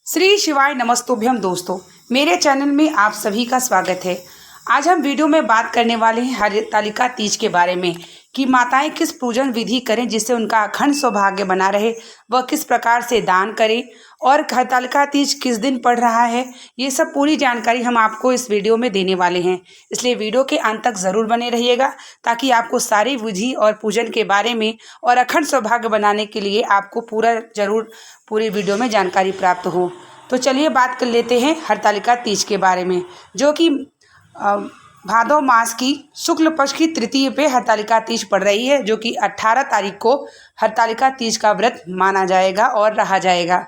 श्री शिवाय नमस्तुभ्यम दोस्तों, मेरे चैनल में आप सभी का स्वागत है। आज हम वीडियो में बात करने वाले हैं हरतालिका तीज के बारे में कि माताएं किस पूजन विधि करें जिससे उनका अखंड सौभाग्य बना रहे, वह किस प्रकार से दान करें और हरतालिका तीज किस दिन पड़ रहा है। ये सब पूरी जानकारी हम आपको इस वीडियो में देने वाले हैं, इसलिए वीडियो के अंत तक ज़रूर बने रहिएगा ताकि आपको सारी विधि और पूजन के बारे में और अखंड सौभाग्य बनाने के लिए आपको पूरी वीडियो में जानकारी प्राप्त हो। तो चलिए बात कर लेते हैं हरतालिका तीज के बारे में, जो कि भादो मास की शुक्ल पक्ष की तृतीय पे हरतालिका तीज पड़ रही है, जो कि 18 तारीख को हरतालिका तीज का व्रत माना जाएगा और रहा जाएगा।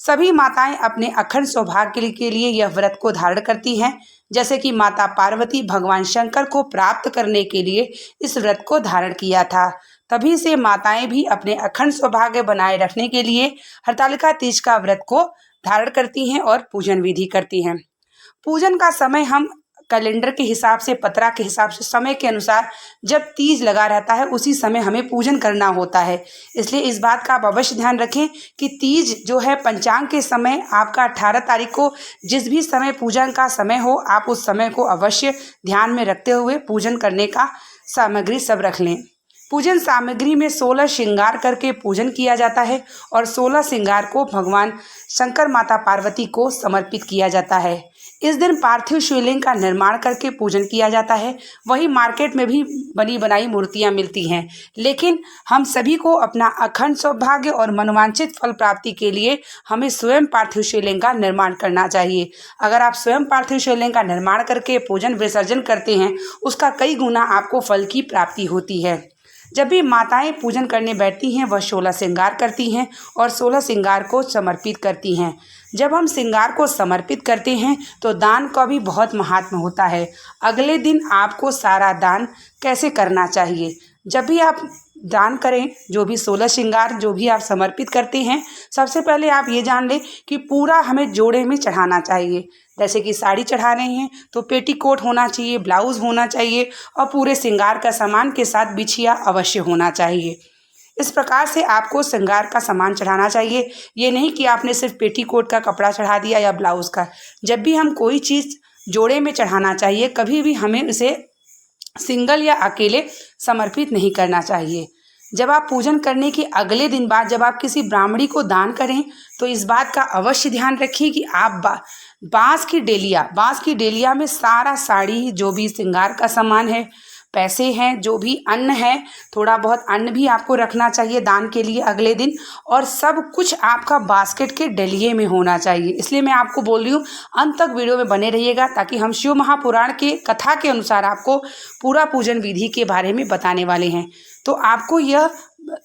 सभी माताएं अपने अखंड सौभाग्य के लिए यह व्रत को धारण करती हैं, जैसे कि माता पार्वती भगवान शंकर को प्राप्त करने के लिए इस व्रत को धारण किया था। तभी से माताएं भी अपने अखंड सौभाग्य बनाए रखने के लिए हरतालिका तीज का व्रत को धारण करती हैं और पूजन विधि करती हैं। पूजन का समय हम कैलेंडर के हिसाब से, पतरा के हिसाब से, समय के अनुसार जब तीज लगा रहता है उसी समय हमें पूजन करना होता है। इसलिए इस बात का आप अवश्य ध्यान रखें कि तीज जो है पंचांग के समय आपका 18 तारीख को जिस भी समय पूजन का समय हो, आप उस समय को अवश्य ध्यान में रखते हुए पूजन करने का सामग्री सब रख लें। पूजन सामग्री में 16 श्रृंगार करके पूजन किया जाता है और 16 श्रृंगार को भगवान शंकर माता पार्वती को समर्पित किया जाता है। इस दिन पार्थिव शिवलिंग का निर्माण करके पूजन किया जाता है। वही मार्केट में भी बनी बनाई मूर्तियां मिलती हैं, लेकिन हम सभी को अपना अखंड सौभाग्य और मनोवांछित फल प्राप्ति के लिए हमें स्वयं पार्थिव शिवलिंग का निर्माण करना चाहिए। अगर आप स्वयं पार्थिव शिवलिंग का निर्माण करके पूजन विसर्जन करते हैं, उसका कई गुना आपको फल की प्राप्ति होती है। जब भी माताएं पूजन करने बैठती हैं, वह 16 श्रृंगार करती हैं और 16 श्रृंगार को समर्पित करती हैं। जब हम श्रृंगार को समर्पित करते हैं तो दान का भी बहुत महत्व होता है। अगले दिन आपको सारा दान कैसे करना चाहिए, जब भी आप दान करें, जो भी 16 श्रृंगार जो भी आप समर्पित करते हैं, सबसे पहले आप ये जान लें कि पूरा हमें जोड़े में चढ़ाना चाहिए। जैसे कि साड़ी चढ़ा रहे हैं तो पेटीकोट होना चाहिए, ब्लाउज होना चाहिए और पूरे श्रृंगार का सामान के साथ बिछिया अवश्य होना चाहिए। इस प्रकार से आपको श्रृंगार का सामान चढ़ाना चाहिए। ये नहीं कि आपने सिर्फ पेटीकोट का कपड़ा चढ़ा दिया या ब्लाउज का। जब भी हम कोई चीज़ जोड़े में चढ़ाना चाहिए, कभी भी हमें उसे सिंगल या अकेले समर्पित नहीं करना चाहिए। जब आप पूजन करने के अगले दिन बाद जब आप किसी ब्राह्मणी को दान करें तो इस बात का अवश्य ध्यान रखिए कि आप बांस की डेलिया में सारा साड़ी, जो भी श्रृंगार का सामान है, पैसे हैं, जो भी अन्न है, थोड़ा बहुत अन्न भी आपको रखना चाहिए दान के लिए अगले दिन, और सब कुछ आपका बास्केट के डलिए में होना चाहिए। इसलिए मैं आपको बोल रही हूँ अंत तक वीडियो में बने रहिएगा ताकि हम शिव महापुराण के कथा के अनुसार आपको पूरा पूजन विधि के बारे में बताने वाले हैं। तो आपको यह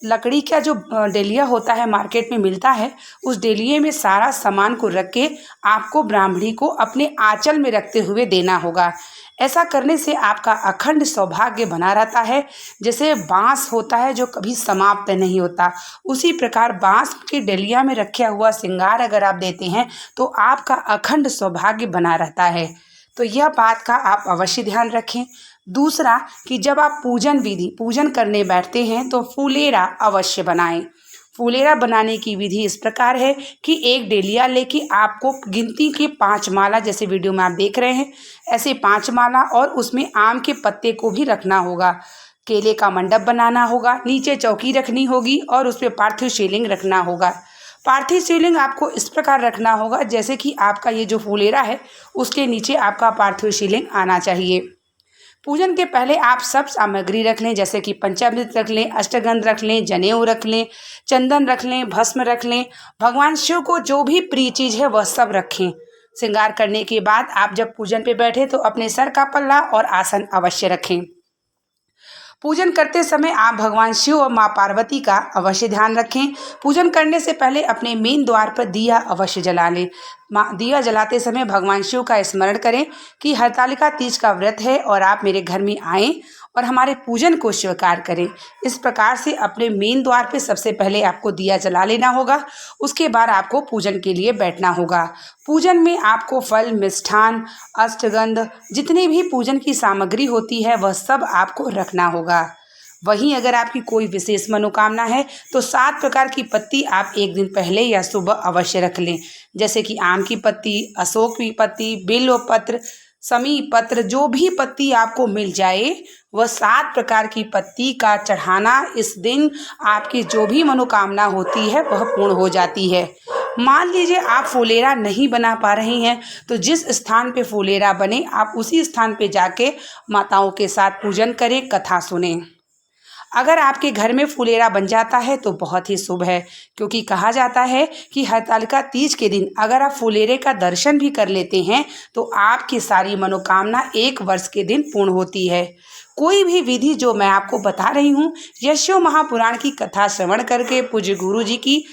लकड़ी का जो डेलिया होता है मार्केट में मिलता है, उस डेलिए में सारा सामान को रख के आपको ब्राह्मणी को अपने आंचल में रखते हुए देना होगा। ऐसा करने से आपका अखंड सौभाग्य बना रहता है। जैसे बांस होता है जो कभी समाप्त नहीं होता, उसी प्रकार बांस के डलिया में रखा हुआ श्रृंगार अगर आप देते हैं तो आपका अखंड सौभाग्य बना रहता है। तो यह बात का आप अवश्य ध्यान रखें। दूसरा कि जब आप पूजन करने बैठते हैं तो फुलेरा अवश्य बनाएं। फुलेरा बनाने की विधि इस प्रकार है कि एक डेलिया लेके आपको गिनती के 5 माला, जैसे वीडियो में आप देख रहे हैं, ऐसे 5 माला, और उसमें आम के पत्ते को भी रखना होगा। केले का मंडप बनाना होगा, नीचे चौकी रखनी होगी और उस पर पार्थिव शिवलिंग रखना होगा। पार्थिव शिवलिंग आपको इस प्रकार रखना होगा जैसे कि आपका ये जो फुलेरा है उसके नीचे आपका पार्थिव शिवलिंग आना चाहिए। पूजन के पहले आप सब सामग्री रख लें, जैसे कि पंचामृत रख लें, अष्टगंध रख लें, जनेऊ रख लें, चंदन रख लें, भस्म रख लें। भगवान शिव को जो भी प्रिय चीज़ है वह सब रखें। श्रृंगार करने के बाद आप जब पूजन पे बैठे तो अपने सर का पल्ला और आसन अवश्य रखें। पूजन करते समय आप भगवान शिव और माँ पार्वती का अवश्य ध्यान रखें। पूजन करने से पहले अपने मेन द्वार पर दिया अवश्य जला लें। दिया जलाते समय भगवान शिव का स्मरण करें कि हरतालिका तीज का व्रत है और आप मेरे घर में आएँ और हमारे पूजन को स्वीकार करें। इस प्रकार से अपने मेन द्वार पे सबसे पहले आपको दिया जला लेना होगा। उसके बाद आपको पूजन के लिए बैठना होगा। पूजन में आपको फल, मिष्ठान, अष्टगंध, जितनी भी पूजन की सामग्री होती है वह सब आपको रखना होगा। वहीं अगर आपकी कोई विशेष मनोकामना है तो 7 प्रकार की पत्ती आप एक दिन पहले या सुबह अवश्य रख लें, जैसे कि आम की पत्ती, अशोक की पत्ती, बेल पत्र, समी पत्र, जो भी पत्ती आपको मिल जाए वह 7 प्रकार की पत्ती का चढ़ाना इस दिन आपकी जो भी मनोकामना होती है वह पूर्ण हो जाती है। मान लीजिए आप फुलेरा नहीं बना पा रही हैं तो जिस स्थान पे फुलेरा बने आप उसी स्थान पे जाके माताओं के साथ पूजन करें, कथा सुनें। अगर आपके घर में फुलेरा बन जाता है तो बहुत ही शुभ है, क्योंकि कहा जाता है कि हरतालिका तीज के दिन अगर आप फुलेरे का दर्शन भी कर लेते हैं तो आपकी सारी मनोकामना 1 वर्ष के दिन पूर्ण होती है। कोई भी विधि जो मैं आपको बता रही हूँ, यशो महापुराण की कथा श्रवण करके पूज्य गुरु जी की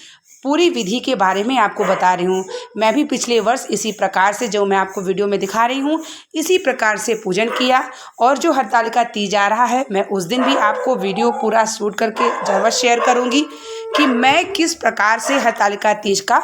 पूरी विधि के बारे में आपको बता रही हूँ। मैं भी पिछले वर्ष इसी प्रकार से जो मैं आपको वीडियो में दिखा रही हूँ इसी प्रकार से पूजन किया, और जो हरतालिका तीज आ रहा है मैं उस दिन भी आपको वीडियो पूरा शूट करके जरूर शेयर करूँगी कि मैं किस प्रकार से हरतालिका तीज का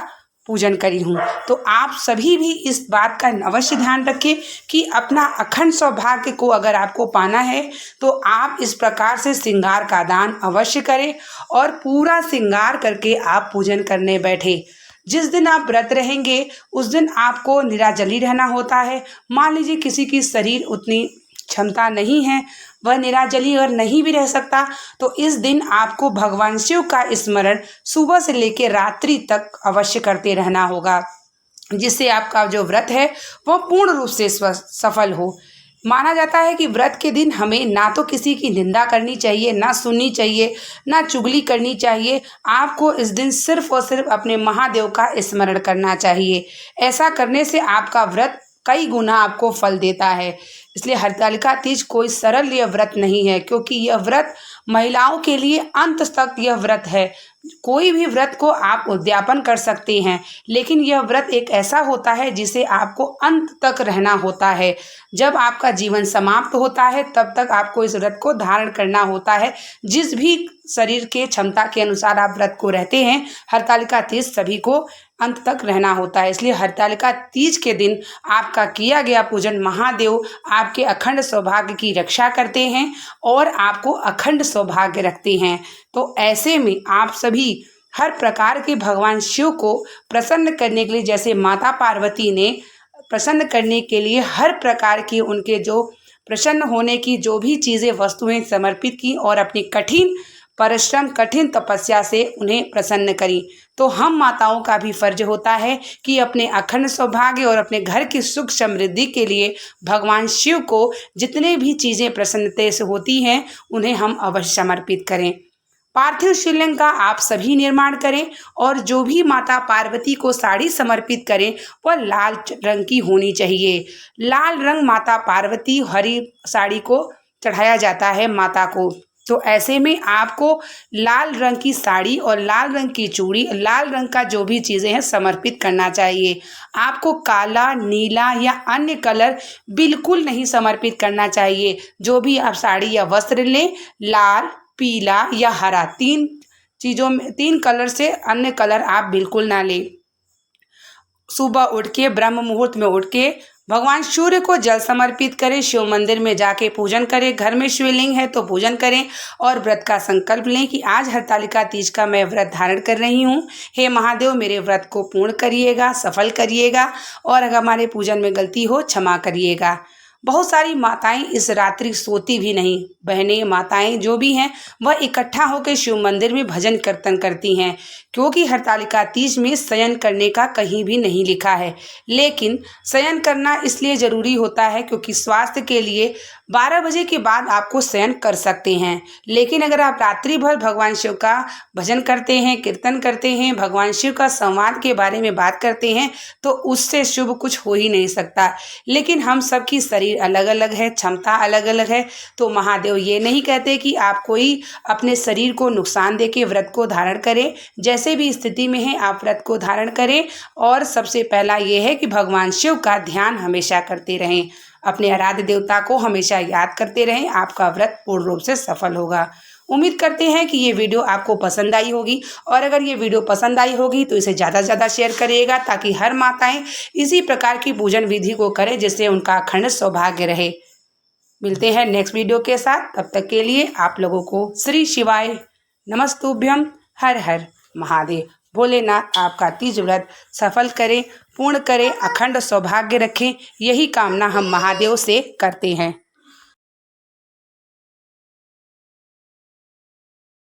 पूजन करी हूँ। तो आप सभी भी इस बात का अवश्य ध्यान रखें कि अपना अखंड सौभाग्य को अगर आपको पाना है तो आप इस प्रकार से श्रृंगार का दान अवश्य करें और पूरा श्रृंगार करके आप पूजन करने बैठे। जिस दिन आप व्रत रहेंगे उस दिन आपको निराजली रहना होता है। मान लीजिए किसी की शरीर उतनी क्षमता नहीं है, वह निराजली अगर नहीं भी रह सकता तो इस दिन आपको भगवान शिव का स्मरण सुबह से लेकर रात्रि तक अवश्य करते रहना होगा, जिससे आपका जो व्रत है वह पूर्ण रूप से सफल हो। माना जाता है कि व्रत के दिन हमें ना तो किसी की निंदा करनी चाहिए, ना सुननी चाहिए, ना चुगली करनी चाहिए। आपको इस दिन सिर्फ और सिर्फ अपने महादेव का स्मरण करना चाहिए। ऐसा करने से आपका व्रत कई गुना आपको फल देता है। इसलिए हरतालिका तीज कोई सरल यह व्रत नहीं है, क्योंकि यह व्रत महिलाओं के लिए अंत तक यह व्रत है। कोई भी व्रत को आप उद्यापन कर सकते हैं, लेकिन यह व्रत एक ऐसा होता है जिसे आपको अंत तक रहना होता है। जब आपका जीवन समाप्त होता है तब तक आपको इस व्रत को धारण करना होता है। जिस भी शरीर के क्षमता के अनुसार आप व्रत को रहते हैं, हरतालिका तीज सभी को अंत तक रहना होता है। इसलिए हरतालिका तीज के दिन आपका किया गया पूजन महादेव आपके अखंड सौभाग्य की रक्षा करते हैं और आपको अखंड सौभाग्य रखते हैं। तो ऐसे में आप सभी हर प्रकार के भगवान शिव को प्रसन्न करने के लिए, जैसे माता पार्वती ने प्रसन्न करने के लिए हर प्रकार की उनके जो प्रसन्न होने की जो भी चीज़ें वस्तुएं समर्पित की और अपनी कठिन परिश्रम कठिन तपस्या से उन्हें प्रसन्न करी, तो हम माताओं का भी फर्ज होता है कि अपने अखंड सौभाग्य और अपने घर की सुख समृद्धि के लिए भगवान शिव को जितने भी चीज़ें प्रसन्नता से होती हैं उन्हें हम अवश्य समर्पित करें। पार्थिव शिवलिंग का आप सभी निर्माण करें और जो भी माता पार्वती को साड़ी समर्पित करें वह लाल रंग की होनी चाहिए। लाल रंग माता पार्वती हरी साड़ी को चढ़ाया जाता है माता को। तो ऐसे में आपको लाल रंग की साड़ी और लाल रंग की चूड़ी, लाल रंग का जो भी चीज़ें हैं समर्पित करना चाहिए। आपको काला, नीला या अन्य कलर बिल्कुल नहीं समर्पित करना चाहिए। जो भी आप साड़ी या वस्त्र लें, लाल, पीला या हरा, 3 चीज़ों में 3 कलर से अन्य कलर आप बिल्कुल ना लें। सुबह उठ के ब्रह्म मुहूर्त में उठ के भगवान सूर्य को जल समर्पित करें, शिव मंदिर में जाके पूजन करें, घर में शिवलिंग है तो पूजन करें और व्रत का संकल्प लें कि आज हरतालिका तीज का मैं व्रत धारण कर रही हूँ। हे महादेव मेरे व्रत को पूर्ण करिएगा, सफल करिएगा और अगर हमारे पूजन में गलती हो क्षमा करिएगा। बहुत सारी माताएं इस रात्रि सोती भी नहीं, बहनें माताएं जो भी हैं वह इकट्ठा होकर शिव मंदिर में भजन कीर्तन करती हैं, क्योंकि हरतालिका तीज में शयन करने का कहीं भी नहीं लिखा है। लेकिन शयन करना इसलिए ज़रूरी होता है क्योंकि स्वास्थ्य के लिए 12 बजे के बाद आपको शयन कर सकते हैं, लेकिन अगर आप रात्रि भर भगवान शिव का भजन करते हैं, कीर्तन करते हैं, भगवान शिव का संवाद के बारे में बात करते हैं तो उससे शुभ कुछ हो ही नहीं सकता। लेकिन हम सबकी शरीर अलग अलग है, क्षमता अलग अलग है, तो महादेव ये नहीं कहते कि आप कोई अपने शरीर को नुकसान दे के व्रत को धारण करें। जैसे भी स्थिति में है आप व्रत को धारण करें और सबसे पहला ये है कि भगवान शिव का ध्यान हमेशा करते रहें, अपने आराध्य देवता को हमेशा याद करते रहें। आपका व्रत पूर्ण रूप से सफल होगा। उम्मीद करते हैं कि ये वीडियो आपको पसंद आई होगी और अगर ये वीडियो पसंद आई होगी तो इसे ज़्यादा से ज़्यादा शेयर करिएगा ताकि हर माताएं इसी प्रकार की पूजन विधि को करें जिससे उनका अखंड सौभाग्य रहे। मिलते हैं नेक्स्ट वीडियो के साथ। तब तक के लिए आप लोगों को श्री शिवाय नमस्तुभ्यम। हर हर महादेव। भोलेनाथ आपका तीज व्रत सफल करें, पूर्ण करें, अखंड सौभाग्य रखें, यही कामना हम महादेव से करते हैं।